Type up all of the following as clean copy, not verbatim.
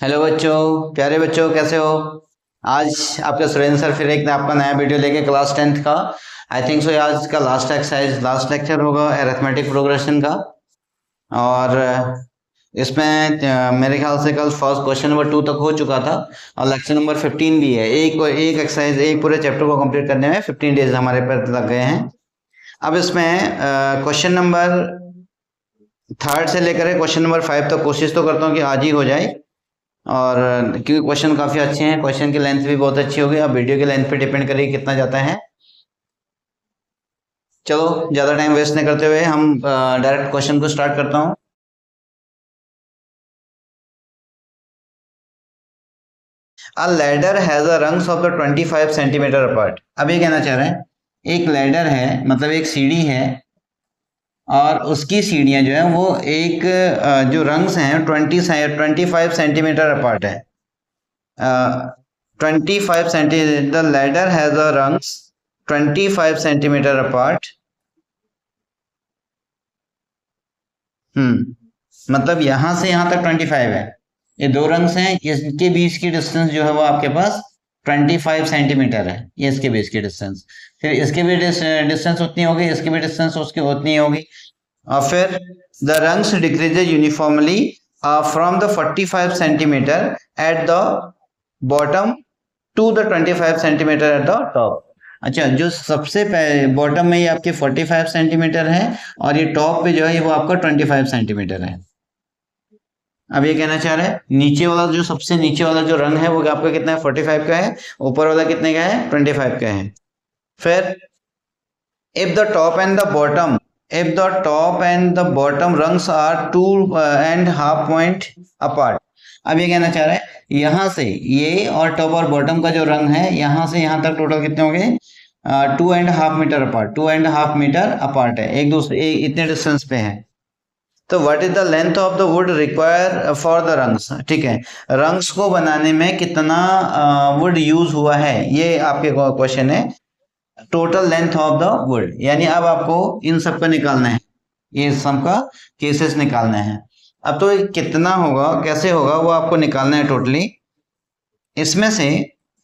Hello बच्चों, प्यारे बच्चों, कैसे हो। आज आपका सुरेंद्र सर फिर एक आपका नया वीडियो लेके क्लास 10th का आई थिंक सो आज का लास्ट एक्सरसाइज लास्ट लेक्चर होगा अरिथमेटिक प्रोग्रेशन का। और इसमें मेरे ख्याल से कल फर्स्ट क्वेश्चन नंबर 2 तक हो चुका था और लेक्चर नंबर 15 भी है। एक एक एक्सरसाइज एक पूरे चैप्टर को कंप्लीट करने में 15 डेज हमारे पर लग गए हैं। अब इसमें क्वेश्चन नंबर थर्ड से लेकर क्वेश्चन नंबर 5 तक कोशिश तो करता हूँ कि आज ही हो जाए। और क्योंकि क्वेश्चन काफी अच्छे हैं, क्वेश्चन की लेंथ भी बहुत अच्छी होगी। अब वीडियो की लेंथ पे डिपेंड करेगी कितना जाता है। चलो ज्यादा टाइम वेस्ट नहीं करते हुए हम डायरेक्ट क्वेश्चन को स्टार्ट करता हूँ। अ ladder has a rungs of the 25 centimetre apart. अब ये कहना चाह रहे हैं एक लैडर है, मतलब एक सीढ़ी है और उसकी सीढ़ियां जो है वो एक जो रंग्स हैं 25 सेंटीमीटर अपार्ट है। 25 centimetre, the ladder has a rungs 25 centimetre apart. मतलब यहां से यहां तक 25 है। ये दो रंग्स हैं, इसके बीच की डिस्टेंस जो है वो आपके पास 25 सेंटीमीटर है। ये इसके बीच की डिस्टेंस, फिर इसके भी डिस्टेंस उतनी होगी, इसकी भी डिस्टेंस उसकी उतनी होगी। और फिर the rungs decreases uniformly from the 45 centimetre at the bottom to the 25 centimetre at the top. अच्छा, जो सबसे बॉटम में ये आपके 45 सेंटीमीटर है और ये टॉप पे जो है वो आपका 25 सेंटीमीटर है। अब ये कहना चाह रहा है नीचे वाला जो सबसे नीचे वाला जो रंग है वो आपका कितना है, 45 का है। ऊपर वाला कितने का है, 25 का है। फिर if the top and the bottom if the top and the bottom rungs are 2.5 point apart। अब ये कहना चाह रहा है यहां से ये और टॉप और बॉटम का जो रंग है यहां से यहां तक टोटल कितने हो गए, 2.5 मीटर अपार्ट। 2.5 मीटर अपार्ट है, एक दूसरे इतने डिस्टेंस पे है। तो what is the length of the wood require for the rungs. ठीक है, रंग्स को बनाने में कितना वुड यूज हुआ है, ये आपके क्वेश्चन है। Total length of the wood, यानी अब आपको इन सब का निकालना है, ये सब का केसेस निकालना है। अब तो ये कितना होगा कैसे होगा वो आपको निकालना है टोटली। इसमें से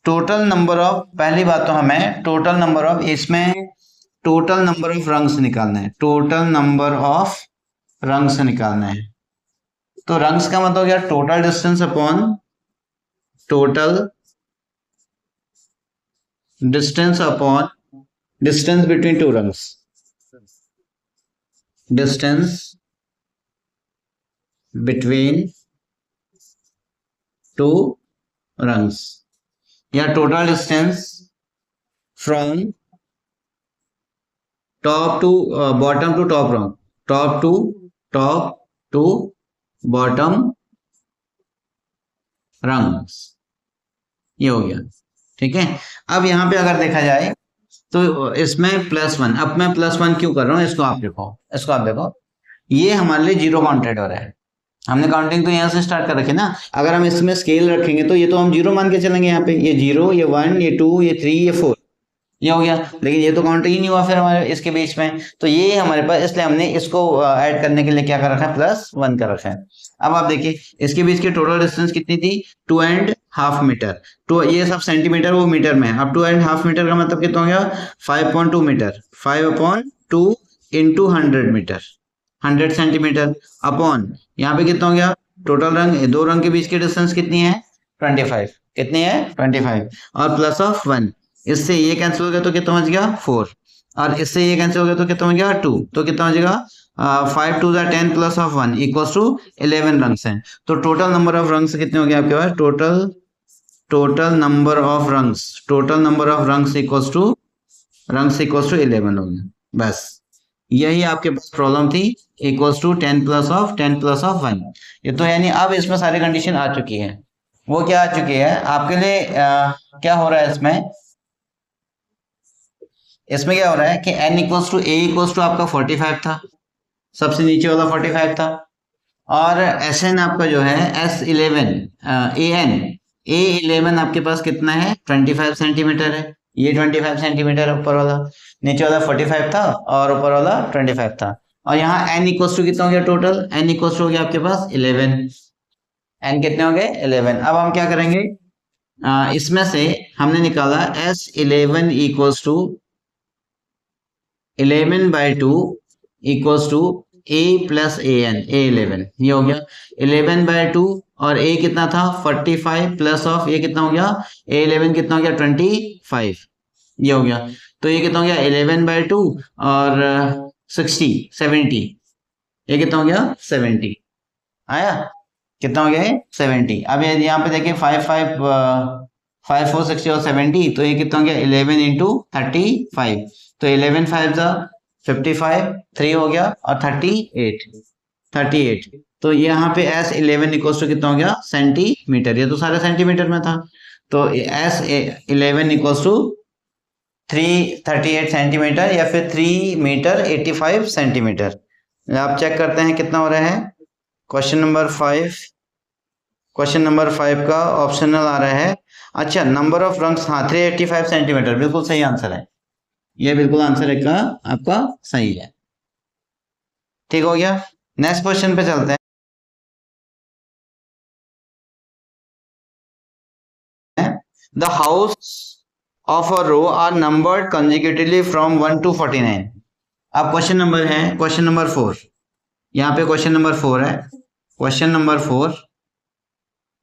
टोटल नंबर ऑफ, पहली बात तो हमें टोटल नंबर ऑफ, इसमें टोटल नंबर ऑफ रंग्स निकालना है। टोटल नंबर ऑफ रंग्स निकालना है। तो रंग्स का मतलब क्या, total distance upon total distance upon distance between two rungs. Distance between two rungs या total distance from top to bottom to top rung, top to bottom rungs, ये हो गया। ठीक है, अब यहां पे अगर देखा जाए तो इसमें +1, अब मैं +1 क्यों कर रहा हूं, इसको आप देखो, ये हमारे लिए जीरो काउंटेड हो रहा है। हमने काउंटिंग तो यहाँ से स्टार्ट कर रखी ना। अगर हम इसमें स्केल रखेंगे तो ये तो हम जीरो मान के चलेंगे, यहाँ पे ये 0, ये 1, ये 2, ये 3, ये 4, ये हो गया। लेकिन ये तो काउंट ही नहीं हुआ फिर हमारे इसके बीच में, तो ये हमारे पास, इसलिए हमने इसको ऐड करने के लिए क्या कर रखा है, +1 कर रखा है। अब आप देखिए इसके बीच की टोटल डिस्टेंस कितनी थी, 2.5 मीटर। तो ये सब सेंटीमीटर वो मीटर में है। अब 2.5 मीटर का मतलब कितना हो गया, 5.2 metre. 5/2 into 100 metre, 100 centimetre upon यहाँ पे कितना हो गया, टोटल रंग, दो रंग के बीच की डिस्टेंस कितनी है, 25। कितनी है, 25 और +1। इससे ये कैंसिल हो गया तो कितना बच गया, 4। और इससे ये कैंसिल हो गया तो कितना हो गया, 2। तो कितना हो जाएगा, 5 2 10 +1 इक्वल्स टू 11 रंग्स हैं। तो टोटल नंबर ऑफ रंग्स कितने हो गए आपके पास, total number of rungs equals to 11 हो गया। बस यही आपके पास प्रॉब्लम थी, इक्वल्स टू 10 प्लस ऑफ 1। ये तो यानी अब इसमें सारी कंडीशन आ चुकी है। वो क्या आ चुकी है आपके लिए, क्या हो रहा है इसमें क्या हो रहा है कि n equals to a equals to आपका 45 था, सबसे नीचे वाला 45 था। और Sn आपका जो है S11 A11 आपके पास कितना है, 25 सेंटीमीटर है। ये 25 सेंटीमीटर ऊपर वाला, नीचे वाला 45 था और ऊपर वाला 25 था। और यहाँ n इक्वल्स टू कितना हो गया, टोटल n इक्वल्स टू हो गया आपके पास 11। एन कितने हो गए 11। अब हम क्या करेंगे, इसमें से हमने निकाला S11 equals to 11/2 equals to a plus a n, A11 ये हो गया 11/2 और a कितना था 45 प्लस ऑफ ये कितना हो गया A11 कितना हो गया 25 ये हो गया। तो ये कितना हो गया 11/2 और 70 ये कितना हो गया 70 आया, कितना हो गया है 70। अब ये यहाँ पे देखिए 5 4 60 और 70, तो ये कितना हो गया 11 इंटू 35, तो 11 5 जा 55 3 हो गया और 38 तो यहाँ पे S11 इक्वल टू कितना हो गया सेंटीमीटर, ये तो सारे सेंटीमीटर में था, तो S11 इक्वल टू 338 सेंटीमीटर या फिर 3 मीटर 85 सेंटीमीटर। आप चेक करते हैं कितना हो रहा है। क्वेश्चन नंबर 5 का ऑप्शनल आ रहा है। अच्छा नंबर ऑफ रंग्स, हाँ 385 सेंटीमीटर बिल्कुल सही आंसर है, ये बिल्कुल आंसर है का आपका सही है। ठीक हो गया, नेक्स्ट क्वेश्चन पे चलते हैं। The house of a row are numbered consecutively from 1 to 49। अब क्वेश्चन नंबर है क्वेश्चन नंबर 4, यहाँ पे क्वेश्चन नंबर 4 है। क्वेश्चन नंबर 4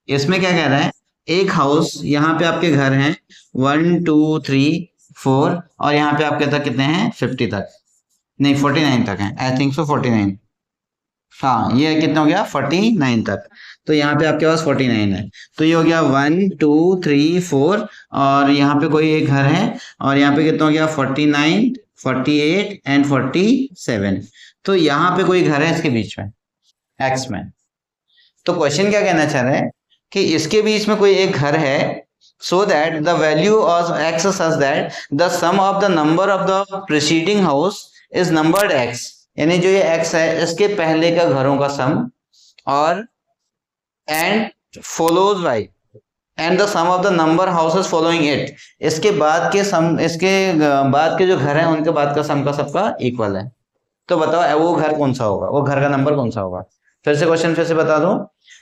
इसमें क्या कह रहा है, एक हाउस, यहाँ पे आपके घर हैं 1 2 3 4 और यहाँ पे आपके तक कितने हैं 50 तक, नहीं 49 तक है, आई थिंक सो 49, हाँ ये कितना हो गया 49 तक, तो यहाँ पे आपके पास 49 है, तो ये हो गया 1 2 3 4 और यहाँ पे कोई एक घर है और यहाँ पे कितना हो गया 49 48 एंड 47, तो यहाँ पे कोई घर है इसके बीच में एक्स में। तो क्वेश्चन क्या कहना चाह रहे हैं कि इसके बीच में कोई एक घर है, so that the value of x such that the sum of the number of the preceding house is numbered x, यानी जो ये एक्स है इसके पहले का घरों का सम और and follows by and the sum of the number houses following it, इसके बाद के सम, इसके बाद के जो घर हैं उनके बाद का सम का सबका इक्वल है। तो बताओ वो घर कौन सा होगा, वो घर का नंबर कौन सा होगा। फिर से क्वेश्चन फिर से बता दो,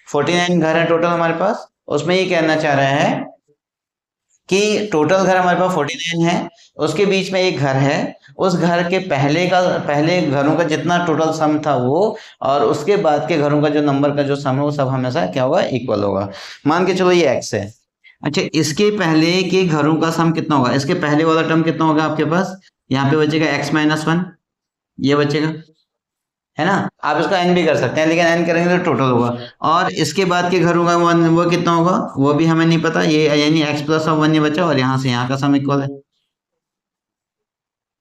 49 घर है टोटल हमारे पास, उसमें ये कहना चाह रहे हैं कि टोटल घर हमारे पास 49 है, उसके बीच में एक घर है, उस घर के पहले घरों का जितना टोटल सम था वो और उसके बाद के घरों का जो नंबर का जो सम है वो सब हमेशा क्या होगा इक्वल होगा। मान के चलो ये एक्स है, अच्छा इसके पहले के घरों का सम कितना होगा, इसके पहले वाला टर्म कितना होगा आपके पास, यहाँ पे बचेगा x-1 ये बचेगा, है ना। आप इसको n भी कर सकते हैं लेकिन n करेंगे तो टोटल होगा, और इसके बाद के घरों का वन वो कितना होगा वो भी हमें नहीं पता, ये यानी x प्लस ऑफ 1 ये बचा और यहाँ से यहाँ का सम इक्वल है।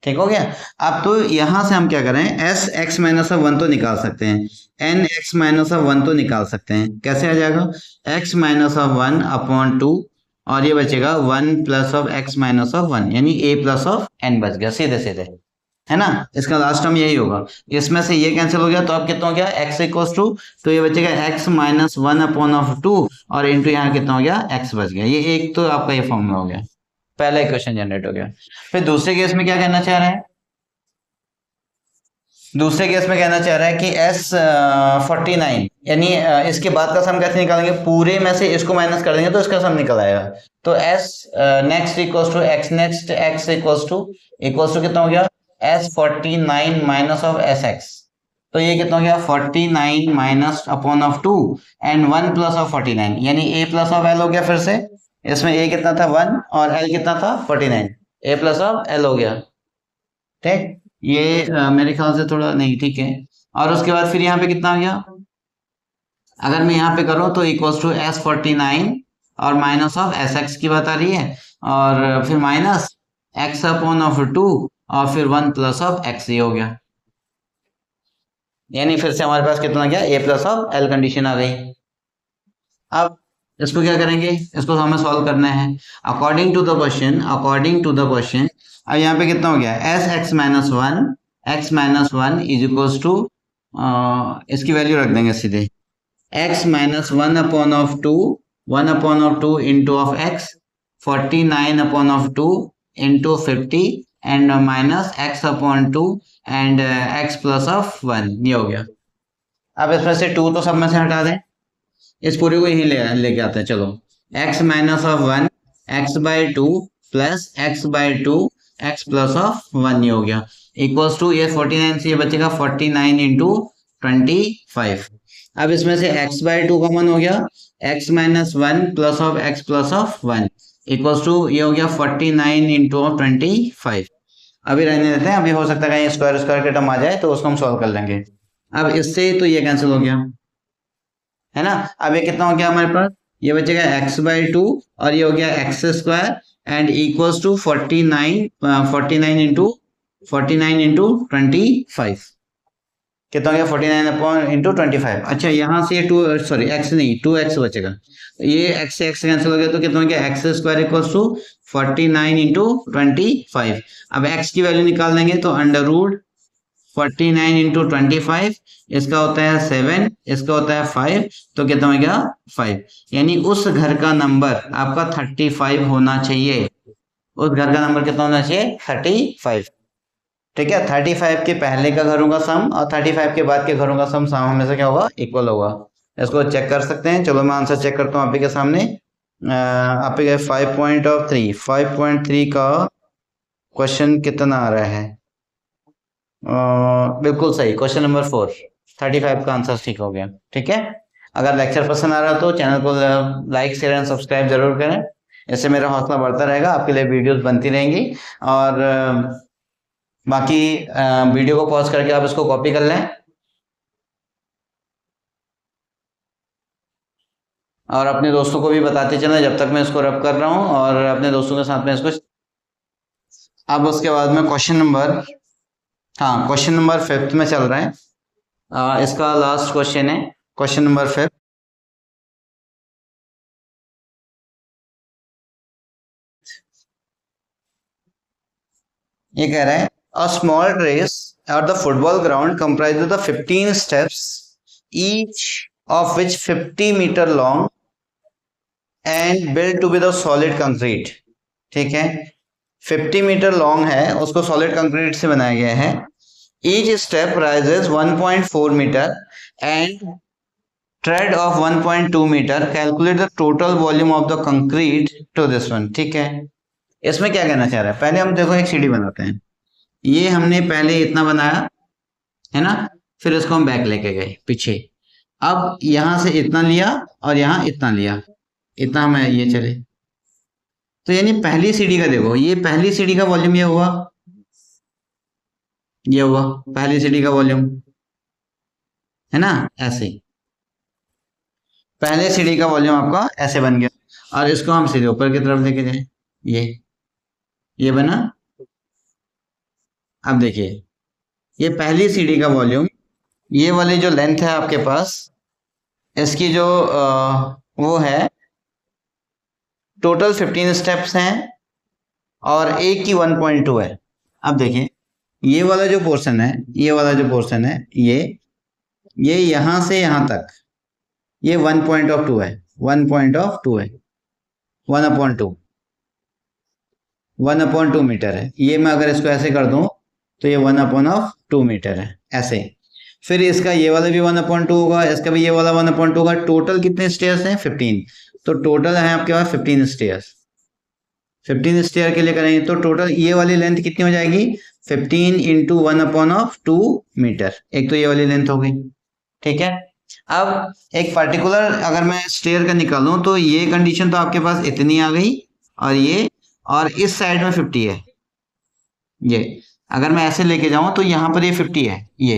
ठीक हो गया। अब तो यहां से हम क्या करें, एस एक्स माइनस ऑफ 1 तो निकाल सकते हैं, एन एक्स माइनस ऑफ 1 तो निकाल सकते हैं, कैसे आ जाएगा x माइनस ऑफ 1 अपॉन 2 और ये बचेगा 1 plus of x minus of 1 यानी a प्लस ऑफ n बच गया सीधे सीधे, है ना। इसका लास्ट टर्म यही होगा, इसमें से ये कैंसिल हो गया तो अब कितना हो गया x इक्वल्स टू, तो ये बचेगा x माइनस 1 अपॉन ऑफ 2 और इंटू यहाँ कितना हो गया x बच गया, ये एक तो आपका ये फॉर्मूला हो गया, पहला इक्वेशन जनरेट हो गया। फिर दूसरे केस में क्या कहना चाह रहे हैं, दूसरे केस में कहना चाह रहा है कि S49 यानी इसके बाद का सम कैसे निकालेंगे, पूरे में से इसको माइनस कर देंगे तो इसका सम निकल आएगा, तो S next equals to x next x equals to कितना हो गया S49 माइनस ऑफ SX, तो ये कितना हो गया 49 minus upon of 2 and 1 plus of 49 यानी a प्लस ऑफ l हो गया, फिर से इसमें a कितना था 1 और l कितना था 49, a प्लस ऑफ l हो गया। ठीक, ये मेरे ख्याल से थोड़ा नहीं ठीक है, और उसके बाद फिर यहाँ पे कितना आ गया, अगर मैं यहाँ पे करूँ तो इक्वल्स टू S49 और माइनस ऑफ SX की बात आ रही है और फिर माइनस x अपॉन ऑफ 2 और फिर 1 प्लस ऑफ x ये हो गया, यानी फिर से हमारे पास कितना आ गया a plus of l condition आ गई। अब इसको क्या करेंगे, इसको हमें सॉल्व करना है अकॉर्डिंग टू द क्वेश्चन, अब यहाँ पे कितना हो गया S x minus one is equals to, इसकी वैल्यू रख देंगे सीधे x minus 1 upon of 2 into of x 49 upon of 2 into 50 and minus x upon 2 and x plus of 1 ये हो गया। अब इसमें से 2 तो सब में से हटा दें, इस पूरे को यही लेके आते हैं। चलो, x minus of 1 x by 2 plus x by 2 x plus of 1 ये हो गया इक्वल्स टू ये 49 से ये बचेगा 49 इंटू 25। अब इसमें से x बाई 2 कॉमन हो गया, x minus 1 plus of x plus of 1 equals to ये हो गया 49 इंटू 25। अभी रहने देते हैं, अभी हो सकता है स्क्वायर स्क्वायर के टर्म आ जाए तो उसको हम सॉल्व कर लेंगे। अब इससे तो ये कैंसिल हो गया है ना। अब ये कितना हो गया हमारे पास, ये बचेगा x बाई 2 और ये हो गया x square and equals to 49 into 25 कितना हो गया 49 अपॉन इंटू 25। अच्छा, यहाँ से x नहीं 2x बचेगा, ये x से x कैंसिल हो गया तो कितना हो गया x square equals to 49 into 25। अब x की वैल्यू निकाल देंगे तो अंडर रूट 49 इंटू 25, इसका होता है 7, इसका होता है 5, तो कितना हो गया 5। यानी उस घर का नंबर आपका 35 होना चाहिए, उस घर का नंबर कितना होना चाहिए 35। ठीक है, 35 के पहले का घरों का सम और 35 के बाद के घरों का सम हमेशा क्या होगा, इक्वल होगा। इसको चेक कर सकते हैं। चलो मैं आंसर चेक करता हूँ आप ही के सामने। आप ही 5.3 का क्वेश्चन कितना आ रहा है, बिल्कुल सही, क्वेश्चन नंबर 4, 35 का आंसर ठीक हो गया। ठीक है, अगर लेक्चर पसंद आ रहा तो चैनल को लाइक शेयर एंड सब्सक्राइब जरूर करें, इससे मेरा हौसला बढ़ता रहेगा, आपके लिए वीडियोस बनती रहेंगी। और बाकी वीडियो को पॉज करके आप इसको कॉपी कर लें और अपने दोस्तों को भी बताते चलें जब तक मैं इसको रब कर रहा हूं, और अपने दोस्तों के साथ में इसको। अब उसके बाद में क्वेश्चन नंबर 5 में चल रहा है, इसका लास्ट क्वेश्चन है, क्वेश्चन नंबर 5। ये कह रहा है a small race at the football ground comprises the 15 steps each of which 50 meter long and built to be the solid concrete। ठीक है, 50 मीटर लॉन्ग है, उसको सॉलिड कंक्रीट से बनाया गया है। each step rises 1.4 metre and tread of 1.2 metre, calculate the total volume of the concrete to this one। ठीक है, इसमें क्या कहना चाह रहा है, पहले हम देखो एक सीढ़ी बनाते हैं। ये हमने पहले इतना बनाया है ना, फिर इसको हम बैक लेके गए पीछे। अब यहां से इतना लिया और यहां इतना लिया, इतना हम ये चले, तो यानी पहली सीढ़ी का देखो, ये पहली सीढ़ी का वॉल्यूम ये हुआ पहली सीढ़ी का वॉल्यूम है ना, ऐसे पहले सीढ़ी का वॉल्यूम आपका ऐसे बन गया। और इसको हम सीधे ऊपर की तरफ लेके जाए, ये बना। अब देखिए, ये पहली सीढ़ी का वॉल्यूम, ये वाली जो लेंथ है आपके पास, इसकी जो वो है टोटल 15 स्टेप्स हैं और एक की 1.2 है। अब देखिए, ये वाला जो पोर्शन है, ये यहां से यहां तक ये 1.2 है, 1.2 है, 1/2 मीटर है। ये मैं अगर इसको ऐसे कर दूं तो ये 1/2 मीटर है, ऐसे। फिर इसका ये वाला भी 1/2 होगा, इसका भी ये वाला 1/2 होगा। टोटल कितने स्टेयर्स हैं 15, तो टोटल है आपके पास 15 स्टेयर्स। 15 स्टेयर के लिए करेंगे तो टोटल ये वाली लेंथ कितनी हो जाएगी, 15 इंटू 1/2 मीटर, एक तो ये वाली लेंथ हो गई। ठीक है, अब एक पर्टिकुलर अगर मैं स्टेयर का निकालूं तो ये कंडीशन तो आपके पास इतनी आ गई, और इस साइड में 50 है। ये अगर मैं ऐसे लेके जाऊं तो यहां पर ये 50 है, ये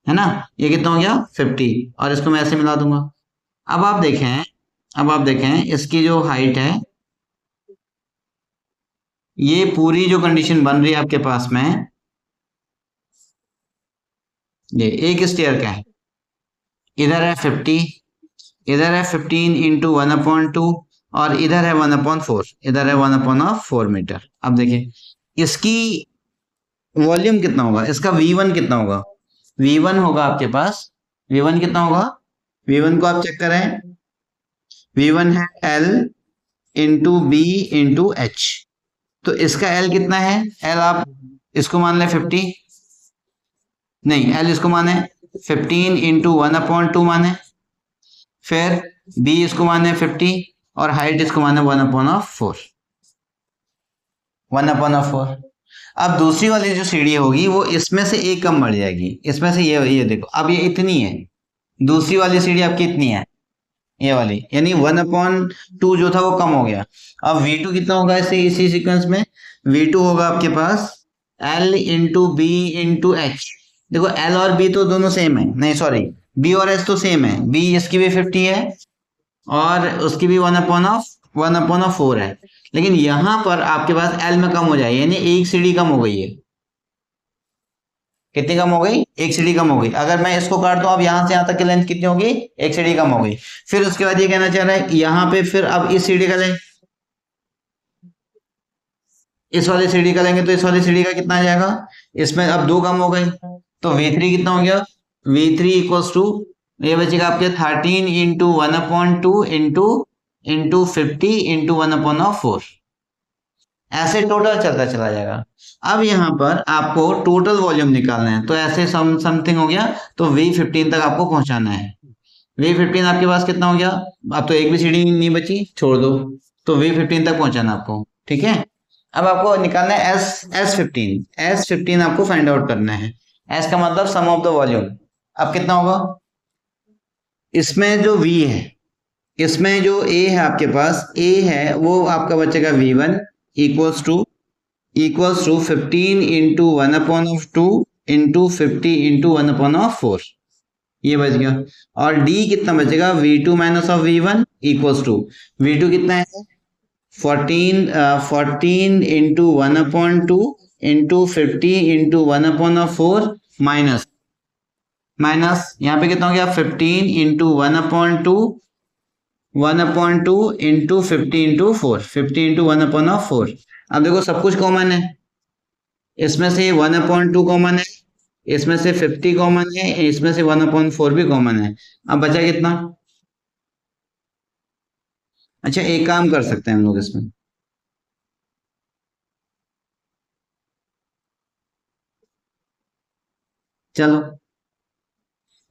है ना, ये कितना हो गया 50, और इसको मैं ऐसे मिला दूंगा। अब आप देखें इसकी जो हाइट है, ये पूरी जो कंडीशन बन रही है आपके पास में, ये एक स्टेयर का है, इधर है 50, इधर है 15 इंटू 1/2 और इधर है 1/4, इधर है 1/4 मीटर। अब देखिए इसकी वॉल्यूम कितना होगा, इसका V1 कितना होगा, V1 होगा आपके पास, V1 कितना होगा, V1 को आप चेक करें, V1 है L into B into H। तो इसका L कितना है, L आप इसको मान लें 50, नहीं L इसको माने 15 इंटू 1/2 माने, फिर बी इसको माने 50 और हाइट इसको माने 1/4, 1/4। अब दूसरी वाली जो सीढ़ी होगी वो इसमें से एक कम बढ़ जाएगी, इसमें से ये देखो, अब ये इतनी है, दूसरी वाली सीढ़ी आपकी इतनी है, ये वाली, यानी 1/2 जो था वो कम हो गया। अब V2 कितना होगा इसे इसी सीक्वेंस में? V2 होगा आपके पास L into B into H. देखो L और B तो दोनों सेम है, नहीं सॉरी, B और H तो सेम है, B इसकी भी 50 है और उसकी भी 1/4 है, लेकिन यहां पर आपके पास L में कम हो जाए, यानी एक सीढ़ी कम हो गई है। कितनी कम हो गई? एक सीढ़ी कम हो गई। अगर मैं इसको काट दूं, अब यहां से यहां तक की लेंथ कितनी होगी? एक सीढ़ी कम हो गई। फिर उसके बाद ये कहना चाह रहा है यहां पे फिर अब इस सीढ़ी का लें, इस वाली सीढ़ी का लेंगे तो इस वाली सीढ़ी का कितना आ जाएगा? इसमें अब दो कम हो गए, तो V3 कितना हो गया? V3 इक्वल्स टू, ये बचेगा आपके 13 इंटू 1/2 इंटू 50 इंटू 1/4, ऐसे टोटल चलता चला जाएगा। अब यहाँ पर आपको टोटल वॉल्यूम निकालना है, तो ऐसे समथिंग हो गया, तो V15 तक आपको पहुंचाना है। V15 आपके पास कितना हो गया? अब तो एक भी सीढ़ी नहीं बची, छोड़ दो, तो V15 तक पहुंचाना आपको, ठीक है। अब आपको निकालना है S15 आपको फाइंड आउट करना है। S का मतलब सम ऑफ द वॉल्यूम। अब कितना होगा? इसमें जो V है, इसमें जो A है आपके पास, A है वो आपका बचेगा V1 equals to 15 into 1/2 into 50 into 1/4, ये बच गया। और D कितना बचेगा? V2 minus of V1 equals to, V2 कितना है? 14 इंटू 1/2 इंटू 50 इंटू 1/4 माइनस यहाँ पे कितना हो गया? 15 इंटू 1/2 इंटू 50 इंटू 4, 50 इंटू 1/4। अब देखो सब कुछ कॉमन है, इसमें से 1/2 कॉमन है, इसमें से 50 कॉमन है, इसमें से 1/4 भी कॉमन है। अब बचा कितना? अच्छा एक काम कर सकते हैं हम लोग इसमें, चलो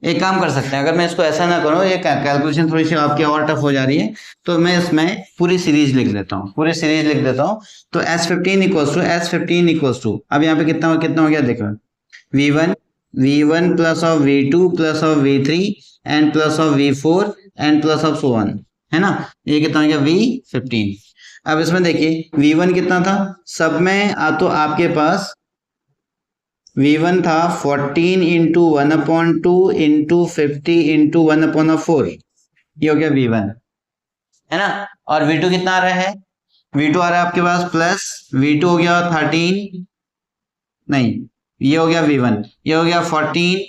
एक काम कर सकते हैं, अगर मैं इसको ऐसा ना करूं, ये कैलकुलेशन थोड़ी सी आपकी और टफ हो जा रही है, तो मैं इसमें पूरी सीरीज लिख देता हूँ, तो S15 इक्वल्स टू अब यहाँ पे कितना कितना हो गया देखो, V1 plus of V2 plus of V3 and plus of V4 and plus of so on, है ना। ये कितना हो गया? V15। अब इसमें देखिए V1 कितना था, सब में तो आपके पास V1 था 14 इंटू 1/2 इंटू 50 इंटू 1/4, ये हो गया V1, है ना। और V2 कितना आ रहा है? V2 आ रहा है आपके पास प्लस, V2 हो गया 13, नहीं ये हो गया V1, ये हो गया 14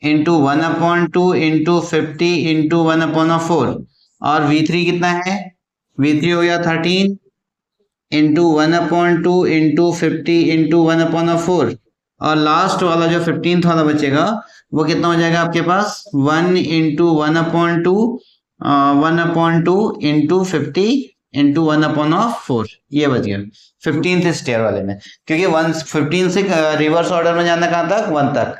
इंटू 1/2 इंटू 50 इंटू 1/4, और V3 कितना है? V3 हो गया 13 इंटू 1/2 इंटू 50 इंटू 1/4, और लास्ट वाला जो 15th वाला बचेगा वो कितना हो जाएगा आपके पास? 1 इंटू 1/2 इंटू 50 इंटू 1/4, ये बच गया 15th स्टेयर वाले में, क्योंकि 15 से रिवर्स ऑर्डर में जाना कहाँ तक? 1 तक,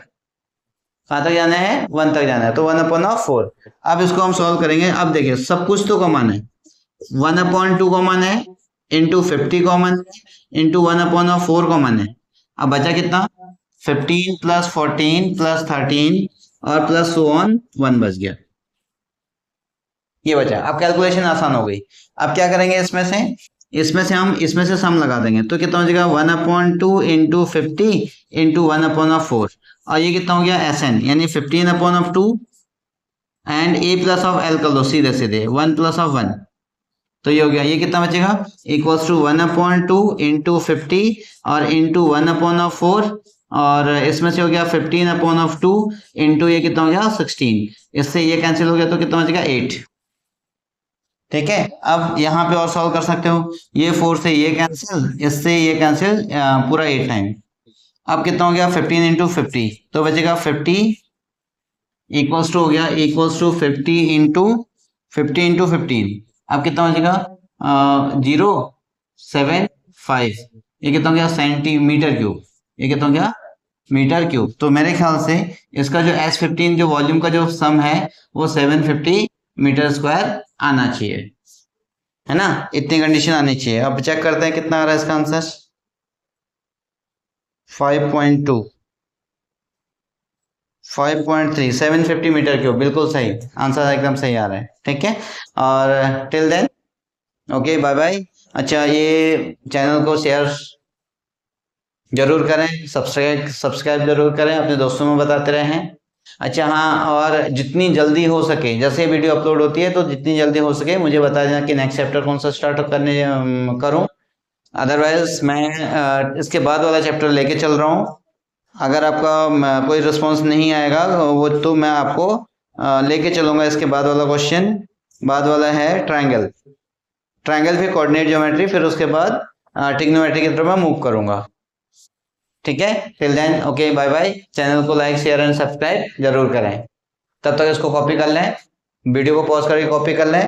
कहाँ तक जाना है? 1 तक जाना है, तो 1/4। अब इसको हम सॉल्व करेंगे। अब देखिए सब कुछ तो कॉमन है, 1/2 कॉमन है, इंटू 50 कॉमन है, इंटू 1/4 कॉमन है। अब बचा कितना? 15 प्लस 14 प्लस 13 और प्लस सो ऑन 1 बच गया, ये बचा। अब कैलकुलेशन आसान हो गई। अब क्या करेंगे? इसमें से सम लगा देंगे, तो कितना हो जाएगा? 1/2 इंटू 50 इंटू 1/4, और ये कितना हो गया? SN, यानी 15/2 and A plus of L कर लो सीधे सीधे, 1 प्लस ऑफ 1, तो ये हो गया। ये कितना बचेगा? इक्वल्स टू 1/2 इंटू 50 और इंटू 1/4, और इसमें से हो गया 15/2 इंटू ये कितना हो गया? 16, इससे ये कैंसिल हो गया, तो कितना बचेगा? 8, ठीक है। अब यहाँ पे और सॉल्व कर सकते हो, ये 4 से ये कैंसिल, इससे ये कैंसिल, पूरा 8 टाइम। अब कितना हो गया? 15 इंटू 50, तो बचेगा 50 इक्वल्स टू हो गया, इक्वल्स टू 50 इंटू 15। अब कितना बचेगा? 0.75, ये कितना हो गया? सेंटीमीटर क्यूब, ये कितना हो गया? Metre cube. तो मेरे ख्याल से इसका जो S15 जो वॉल्यूम का जो सम है वो 750 मीटर स्क्वायर आना चाहिए, है ना, इतनी कंडीशन आनी चाहिए। अब चेक करते हैं कितना आ रहा है इसका आंसर, 5.2, 5.3, 750 मीटर क्यूब, बिल्कुल सही आंसर, एकदम सही आ रहा है, ठीक है। और till then okay, bye bye. अच्छा, ये चैनल को शेयर जरूर करें, सब्सक्राइब जरूर करें, अपने दोस्तों में बताते रहें। अच्छा हाँ, और जितनी जल्दी हो सके, जैसे वीडियो अपलोड होती है तो जितनी जल्दी हो सके मुझे बता देना कि नेक्स्ट चैप्टर कौन सा स्टार्ट करने करूं। अदरवाइज मैं इसके बाद वाला चैप्टर लेके चल रहा हूं। अगर आपका कोई रिस्पॉन्स नहीं आएगा वो तो मैं आपको लेके चलूंगा इसके बाद वाला क्वेश्चन। बाद वाला है ट्रायंगल, ट्रायंगल फिर कोऑर्डिनेट ज्योमेट्री, फिर उसके बाद ट्रिग्नोमेट्री की तरफ मैं मूव करूंगा, ठीक है। Till then okay, bye bye. Channel को लाइक शेयर एंड सब्सक्राइब जरूर करें। तब तक इसको कॉपी कर लें, वीडियो को पॉज करके कॉपी कर लें।